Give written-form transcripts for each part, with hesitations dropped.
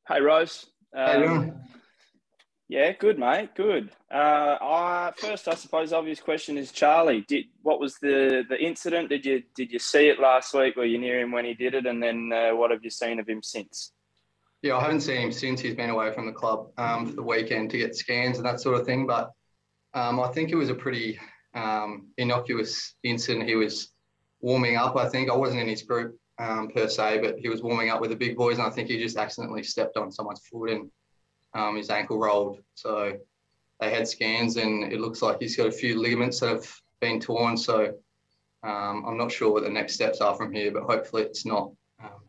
Hey, Rose. How you doing? Yeah, good, mate. Good. First, I suppose, obvious question is Charlie. What was the incident? Did you see it last week? Were you near him when he did it? And then what have you seen of him since? Yeah, I haven't seen him since he's been away from the club for the weekend to get scans and that sort of thing. But I think it was a pretty innocuous incident. He was warming up. I think I wasn't in his group per se, but he was warming up with the big boys, and I think he just accidentally stepped on someone's foot and his ankle rolled. So they had scans, and it looks like he's got a few ligaments that have been torn. So I'm not sure what the next steps are from here, but hopefully it's not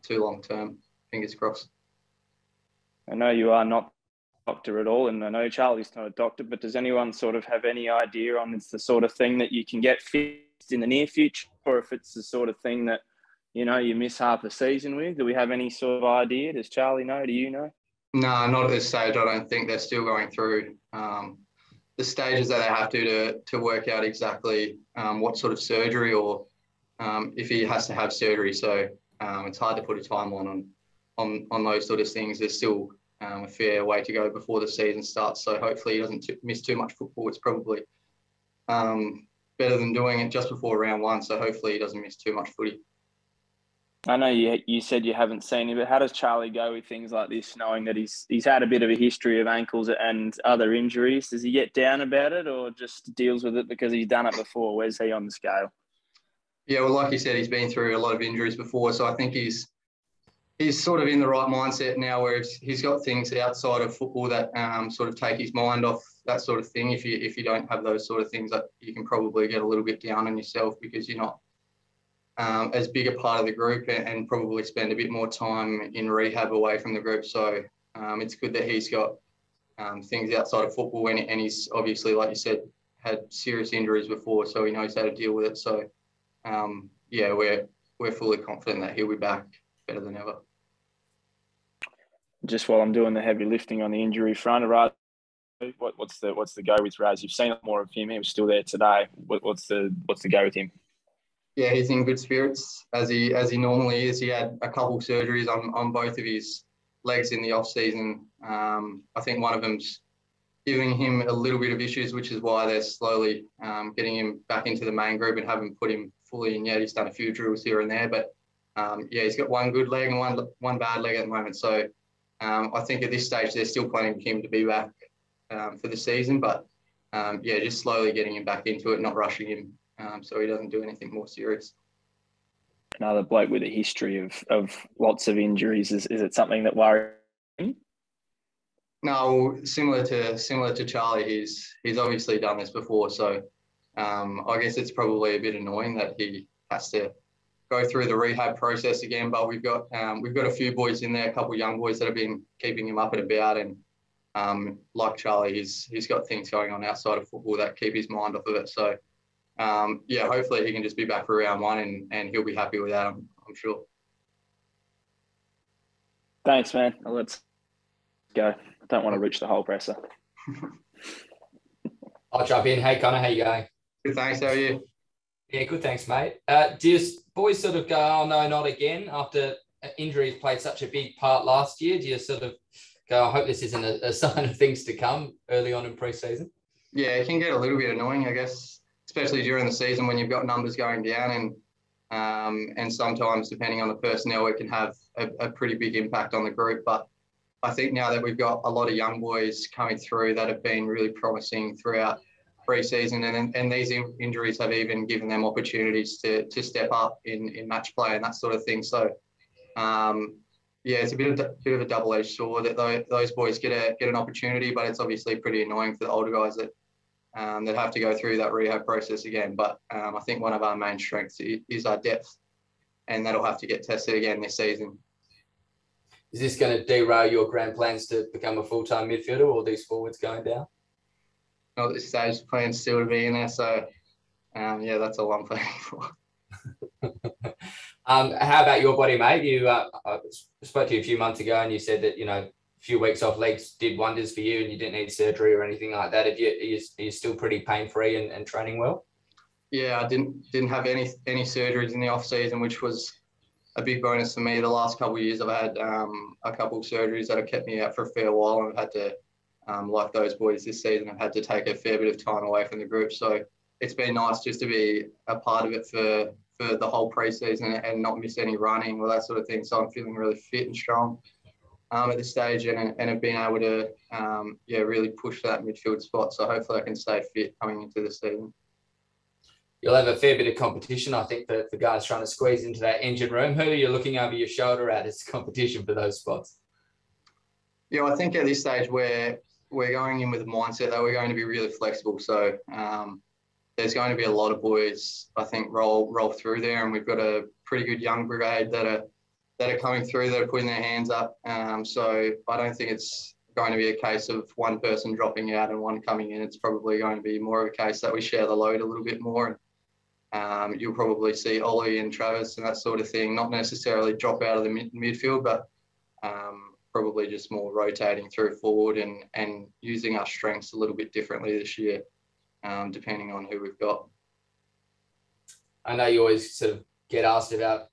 too long term. Fingers crossed. I know you are not a doctor at all, and I know Charlie's not a doctor, but does anyone sort of have any idea on it's the sort of thing that you can get fixed in the near future, or if it's the sort of thing that, you miss half a season with? Do we have any sort of idea? Does Charlie know? Do you know? No, not at this stage. I don't think. They're still going through the stages that they have to work out exactly what sort of surgery or if he has to have surgery. So it's hard to put a timeline on those sort of things. There's still a fair way to go before the season starts. So hopefully he doesn't miss too much football. It's probably better than doing it just before round one. So hopefully he doesn't miss too much footy. I know you said you haven't seen him, but how does Charlie go with things like this, knowing that he's had a bit of a history of ankles and other injuries? Does he get down about it, or just deals with it because he's done it before? Where's he on the scale? Yeah, well, like you said, he's been through a lot of injuries before, so I think he's sort of in the right mindset now, where he's got things outside of football that sort of take his mind off that sort of thing. If you don't have those sort of things, that you can probably get a little bit down on yourself because you're not as big a part of the group and probably spend a bit more time in rehab away from the group. So it's good that he's got things outside of football and he's obviously, like you said, had serious injuries before, so he knows how to deal with it. So yeah, we're fully confident that he'll be back better than ever. Just while I'm doing the heavy lifting on the injury front, what's the go with Raz? You've seen more of him. He was still there today. What's the go with him? Yeah, he's in good spirits as he normally is. He had a couple of surgeries on both of his legs in the off season. I think one of them's giving him a little bit of issues, which is why they're slowly getting him back into the main group and haven't put him fully in yet. He's done a few drills here and there, but yeah, he's got one good leg and one bad leg at the moment. So I think at this stage they're still planning for him to be back for the season, but yeah, just slowly getting him back into it, not rushing him. So he doesn't do anything more serious. Another bloke with a history of lots of injuries. Is it something that worries him? No, similar to Charlie, he's obviously done this before. So I guess it's probably a bit annoying that he has to go through the rehab process again. But we've got a few boys in there, a couple of young boys that have been keeping him up and about. And like Charlie, he's got things going on outside of football that keep his mind off of it. So yeah, hopefully he can just be back for round one and he'll be happy with that, I'm sure. Thanks, man. Let's go. I don't want to reach the whole presser. I'll jump in. Hey, Connor, how you going? Good, thanks. How are you? Yeah, good, thanks, mate. Do you boys sort of go, oh, no, not again, after injuries played such a big part last year? Do you sort of go, I hope this isn't a sign of things to come early on in pre-season? Yeah, it can get a little bit annoying, I guess, especially during the season when you've got numbers going down and sometimes, depending on the personnel, it can have a pretty big impact on the group. But I think now that we've got a lot of young boys coming through that have been really promising throughout pre-season, and these injuries have even given them opportunities to step up in match play and that sort of thing. So, yeah, it's a bit of a double-edged sword that those boys get an opportunity, but it's obviously pretty annoying for the older guys that have to go through that rehab process again. But I think one of our main strengths is our depth, and that'll have to get tested again this season. Is this going to derail your grand plans to become a full-time midfielder, or these forwards going down? Not at this stage, plans still to be in there. So, yeah, that's all I'm planning for. How about your body, mate? You I spoke to you a few months ago, and you said that a few weeks off legs did wonders for you, and you didn't need surgery or anything like that. Are you still pretty pain-free and training well? Yeah, I didn't have any surgeries in the off season, which was a big bonus for me. The last couple of years, I've had a couple of surgeries that have kept me out for a fair while, and I've had to, like those boys this season, I've had to take a fair bit of time away from the group. So it's been nice just to be a part of it for the whole pre-season and not miss any running or that sort of thing. So I'm feeling really fit and strong at this stage, and have been able to really push that midfield spot. So hopefully I can stay fit coming into the season. You'll have a fair bit of competition, I think, for guys trying to squeeze into that engine room. Who are you looking over your shoulder at as competition for those spots? Yeah, I think at this stage we're going in with a mindset that we're going to be really flexible. So there's going to be a lot of boys, I think, roll through there, and we've got a pretty good young brigade that are coming through, that are putting their hands up. So I don't think it's going to be a case of one person dropping out and one coming in. It's probably going to be more of a case that we share the load a little bit more. You'll probably see Ollie and Travis and that sort of thing, not necessarily drop out of the midfield, but probably just more rotating through forward and using our strengths a little bit differently this year, depending on who we've got. I know you always sort of get asked about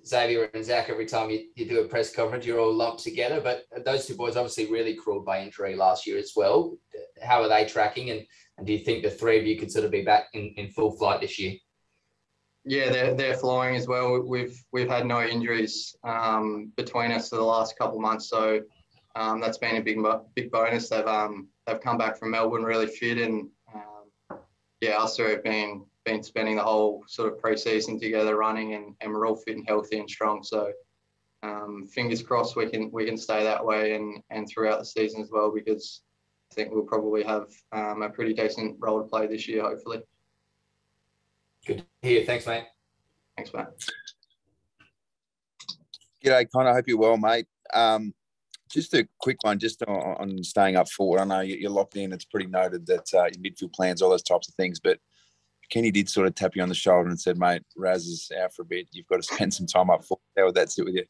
Xavier and Zach every time you do a press conference. You're all lumped together, but those two boys obviously really crawled by injury last year as well. How are they tracking, and do you think the three of you could sort of be back in full flight this year? Yeah, they're flying as well. We've had no injuries between us for the last couple of months, so that's been a big bonus. They've come back from Melbourne really fit, and us three have been spending the whole sort of pre-season together running, and we're all fit and healthy and strong. So fingers crossed we can stay that way and throughout the season as well, because I think we'll probably have a pretty decent role to play this year, hopefully. Good to hear. Thanks, mate. Thanks, mate. G'day, Connor. Hope you're well, mate. Just a quick one, just on staying up forward. I know you're locked in. It's pretty noted that your midfield plans, all those types of things. But Kenny did sort of tap you on the shoulder and said, mate, Raz is out for a bit. You've got to spend some time up forward. How would that sit with you?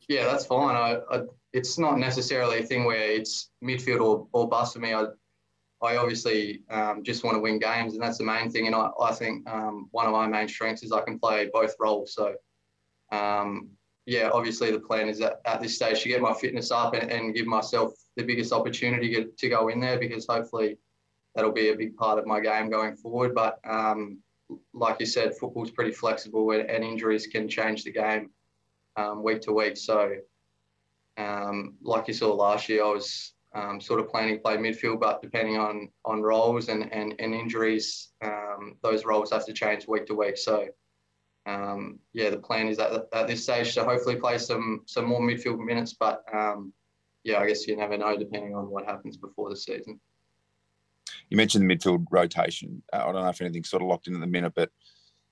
Yeah, that's fine. It's not necessarily a thing where it's midfield or bust for me. I obviously just want to win games, and that's the main thing. And I think one of my main strengths is I can play both roles. So, obviously the plan is at this stage to get my fitness up and give myself the biggest opportunity to go in there, because hopefully that'll be a big part of my game going forward. But like you said, football's pretty flexible, and injuries can change the game week to week. So like you saw last year, I was sort of planning to play midfield, but depending on roles and injuries, those roles have to change week to week. So the plan is at this stage to hopefully play some more midfield minutes, but I guess you never know depending on what happens before the season. You mentioned the midfield rotation. I don't know if anything's sort of locked in at the minute, but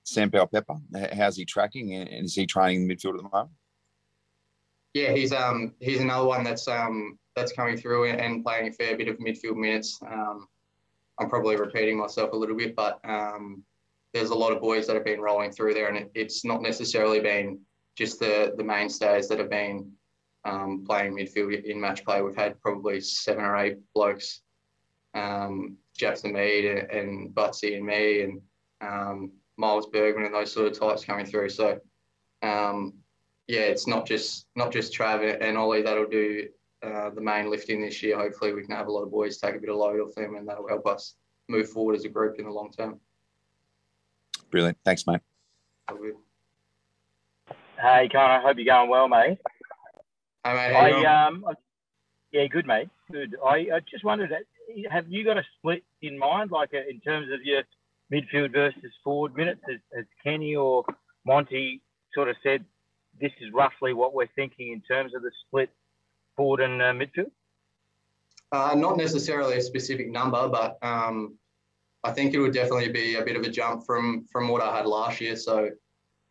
Sam Powell-Pepper, how's he tracking, and is he training midfield at the moment? Yeah, he's another one that's coming through and playing a fair bit of midfield minutes. I'm probably repeating myself a little bit, but there's a lot of boys that have been rolling through there, and it's not necessarily been just the mainstays that have been playing midfield in match play. We've had probably 7 or 8 blokes, Jackson Mead and Butsy and me and Miles Bergman and those sort of types coming through. So it's not just Trav and Ollie that'll do the main lifting this year. Hopefully we can have a lot of boys take a bit of load off them, and that'll help us move forward as a group in the long term. Brilliant. Thanks, mate. Hey, Connor. Hope you're going well, mate. Hey, mate. How you going? Yeah, good, mate. Good. I just wondered, have you got a split in mind, like in terms of your midfield versus forward minutes? Has Kenny or Monty sort of said this is roughly what we're thinking in terms of the split forward and midfield? Not necessarily a specific number, but I think it would definitely be a bit of a jump from what I had last year. So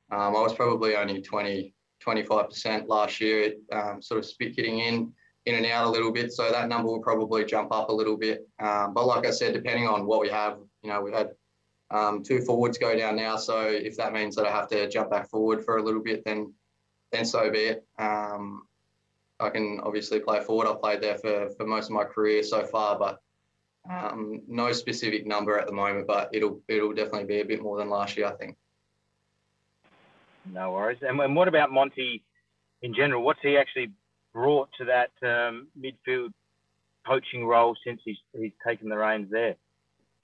I was probably only 25% last year, sort of spit getting in and out a little bit. So that number will probably jump up a little bit. But like I said, depending on what we have, we had 2 forwards go down now. So if that means that I have to jump back forward for a little bit, then so be it. I can obviously play forward. I've played there for most of my career so far, but no specific number at the moment, but it'll definitely be a bit more than last year, I think. No worries. And what about Monty in general? What's he actually brought to that midfield coaching role since he's taken the reins there?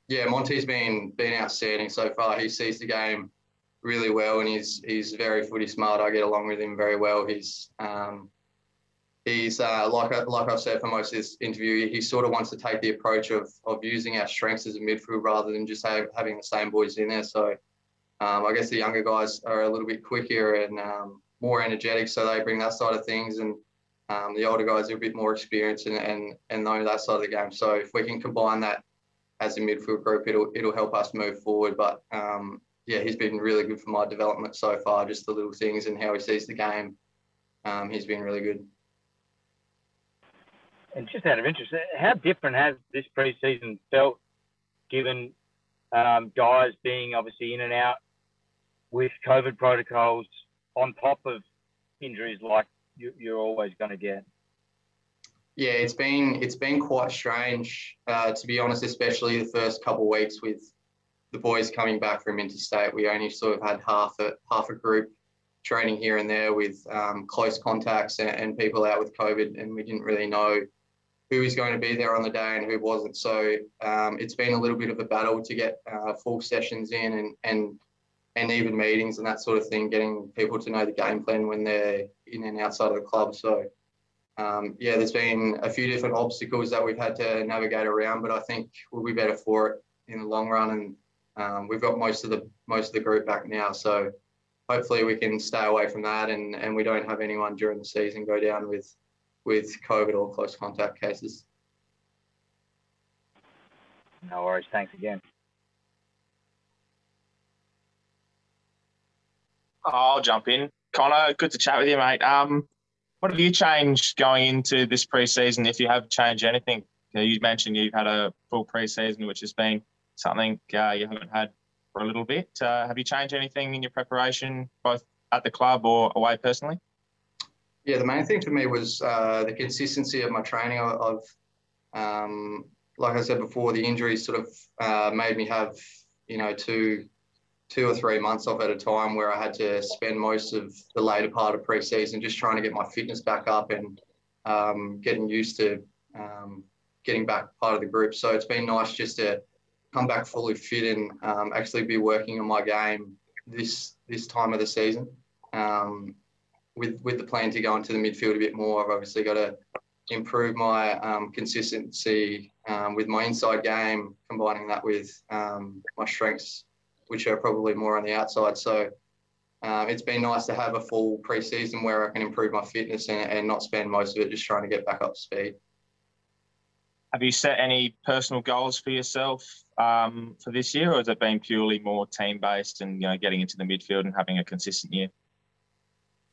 Yeah, Monty's been outstanding so far. He sees the game really well, and he's very footy smart. I get along with him very well. He's like I've said for most of this interview, he sort of wants to take the approach of using our strengths as a midfield rather than just having the same boys in there. So I guess the younger guys are a little bit quicker and more energetic, so they bring that side of things, and the older guys are a bit more experienced and know that side of the game. So if we can combine that as a midfield group, it'll help us move forward. But yeah, he's been really good for my development so far. Just the little things and how he sees the game, he's been really good. And just out of interest, how different has this pre-season felt, given guys being obviously in and out with COVID protocols on top of injuries like you're always going to get? Yeah, it's been quite strange, to be honest, especially the first couple of weeks with the boys coming back from interstate. We only sort of had half a group training here and there with close contacts and people out with COVID, and we didn't really know who was going to be there on the day and who wasn't. So it's been a little bit of a battle to get full sessions in and even meetings and that sort of thing, getting people to know the game plan when they're in and outside of the club. So yeah, there's been a few different obstacles that we've had to navigate around, but I think we'll be better for it in the long run. And we've got most of the group back now, so hopefully we can stay away from that and we don't have anyone during the season go down with COVID or close contact cases. No worries. Thanks again. I'll jump in. Connor, good to chat with you, mate. What have you changed going into this pre-season, if you have changed anything? You mentioned you've had a full pre-season, which has been something you haven't had for a little bit. Have you changed anything in your preparation, both at the club or away personally? Yeah, the main thing for me was the consistency of my training. I've like I said before, the injuries sort of made me have, two or 3 months off at a time where I had to spend most of the later part of pre-season just trying to get my fitness back up and getting used to getting back part of the group. So it's been nice just to come back fully fit and actually be working on my game this time of the season. With the plan to go into the midfield a bit more, I've obviously got to improve my consistency with my inside game, combining that with my strengths, which are probably more on the outside. So it's been nice to have a full pre-season where I can improve my fitness and not spend most of it just trying to get back up to speed. Have you set any personal goals for yourself for this year, or has it been purely more team-based and getting into the midfield and having a consistent year?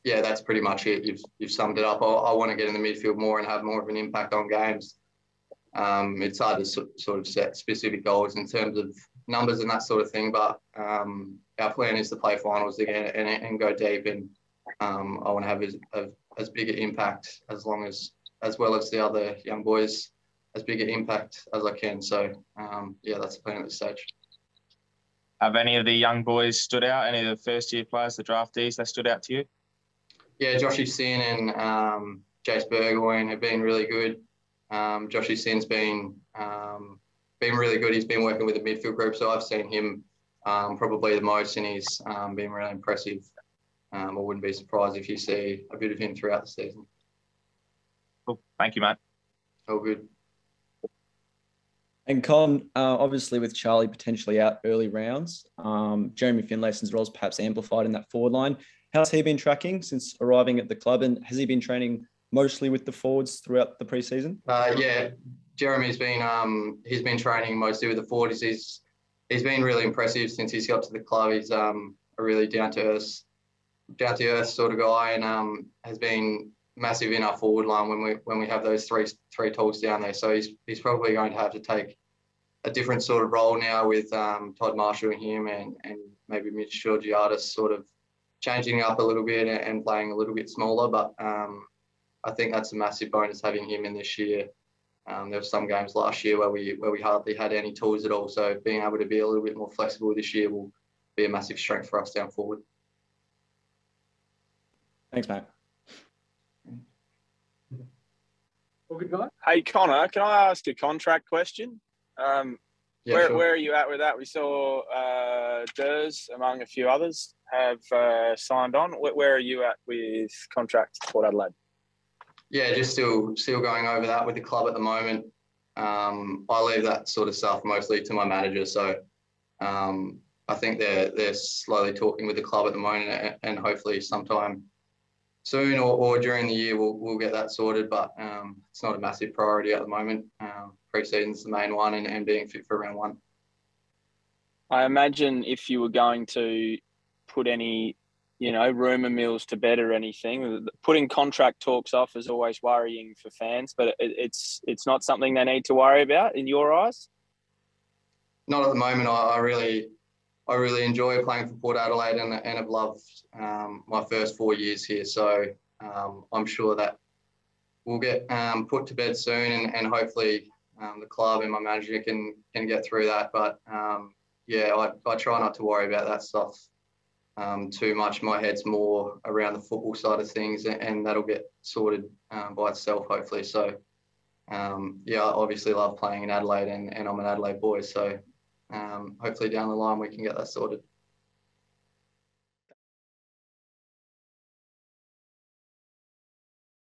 Yeah, that's pretty much it. You've summed it up. I want to get in the midfield more and have more of an impact on games. It's hard to sort of set specific goals in terms of numbers and that sort of thing, but our plan is to play finals again and go deep, and I want to have as big an impact as well as the other young boys, as big an impact as I can. So yeah, that's the plan at this stage. Have any of the young boys stood out? Any of the first year players, the draftees, they stood out to you? Yeah, Joshy Sin and Jace Burgoyne have been really good. Joshy Sin's been really good. He's been working with the midfield group, so I've seen him probably the most, and he's been really impressive. I wouldn't be surprised if you see a bit of him throughout the season. Cool. Thank you, mate. All good. And Con, obviously with Charlie potentially out early rounds, Jeremy Finlayson's role is perhaps amplified in that forward line. How's he been tracking since arriving at the club, and has he been training mostly with the forwards throughout the pre-season? Yeah, Jeremy's been he's been training mostly with the forwards. He's been really impressive since he's got to the club. He's a really down to earth sort of guy, and has been massive in our forward line when we have those three tools down there. So he's probably going to have to take a different sort of role now with Todd Marshall and him, and maybe Mitch Georgiadis sort of changing up a little bit and playing a little bit smaller. But I think that's a massive bonus having him in this year. There were some games last year where we hardly had any tools at all. So being able to be a little bit more flexible this year will be a massive strength for us down forward. Thanks, Matt. All good, guy? Hey, Connor, can I ask a contract question? Yeah, sure. Where are you at with that? We saw Durs, among a few others, have signed on. Where are you at with contract for Port Adelaide? Yeah, just still going over that with the club at the moment. I leave that sort of stuff mostly to my manager. So I think they're slowly talking with the club at the moment, and hopefully sometime soon or during the year we'll get that sorted. But it's not a massive priority at the moment. Pre-season's the main one, and being fit for round one. I imagine if you were going to put any, rumour mills to bed or anything, putting contract talks off is always worrying for fans, but it's not something they need to worry about in your eyes? Not at the moment. I really enjoy playing for Port Adelaide and have loved my first 4 years here. So I'm sure that we'll get put to bed soon, and hopefully the club and my manager can get through that. But I try not to worry about that stuff too much. My head's more around the football side of things, and that'll get sorted by itself, hopefully. So I obviously love playing in Adelaide, and I'm an Adelaide boy. So hopefully down the line we can get that sorted.